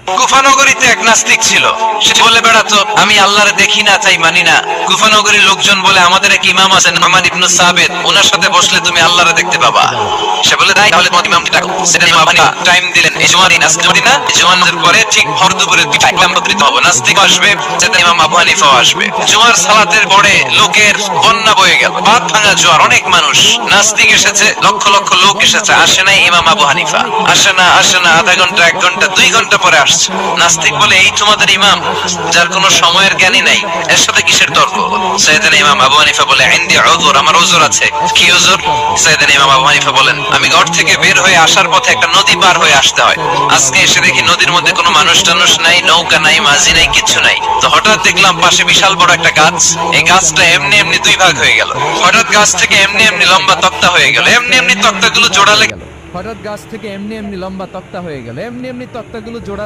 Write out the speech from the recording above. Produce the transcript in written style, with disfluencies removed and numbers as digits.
কুফা নগরীতে এক নাস্তিক ছিল। সে বলে বেড়াতো, আমি আল্লাহরে দেখি না, তাই মানি না। কুফা নগরীর লোকজন বলে, আমাদের এক ইমাম আছেন নোমান ইবনে সাবিত, ওনার সাথে বসলে তুমি আল্লাহরে দেখতে পাবা। সে বলে, তাই তাহলে তোমার ইমামকে ডাকো। সেটা ইমাম টাইম দিলেন, এই জুমার দিন, আজকে জুমার দিন না, এই জুমার পরে ঠিক ভর দুপুরের দিকে একত্রিত হবে। নাস্তিক আসবে, সেটা ইমাম আবু হানিফাও আসবে। জুমার সালাতের পরে লোকের বন্যা বয়ে গেল, বাঁধ ভাঙা জোয়ার, অনেক মানুষ। নাস্তিক এসেছে, লক্ষ লক্ষ লোক এসেছে, আসে নাই ইমাম আবু হানিফা। আসে না আধা ঘন্টা, 1 ঘন্টা, 2 ঘন্টা পরে আসছে। নাস্তিক বলে, এই তোমাদের ইমাম, যার কোনো সময়ের জ্ঞানই নাই, এর সাথে কিসের তর্ক? সাইয়েদনা ইমাম আবু হানিফা বলে, ইনদি উযুর, আমার উযুর আছে। কি উযুর? সাইয়েদনা ইমাম আবু হানিফা বলেন, আমি ঘর থেকে বের হয়ে আসার পথে একটা নদী পার হয়ে আসতে হয়। আজকে এসে দেখি নদীর মধ্যে কোনো মানুষ টানুষ নাই, নৌকা নাই, মাঝি নাই, কিছু নাই। তো হঠাৎ দেখলাম পাশে বিশাল বড় একটা গাছ। এই গাছটা এমনি এমনি 2 ভাগ হয়ে গেল। হঠাৎ গাছ থেকে এমনি এমনি লম্বা তক্তা হয়ে গেল। এমনি এমনি তক্তাগুলো জোড়ালে হঠাৎ গাছ থেকে এমনি এমনি লম্বা তক্তা হয়ে গেল, এমনি এমনি তক্তাগুলো জোড়া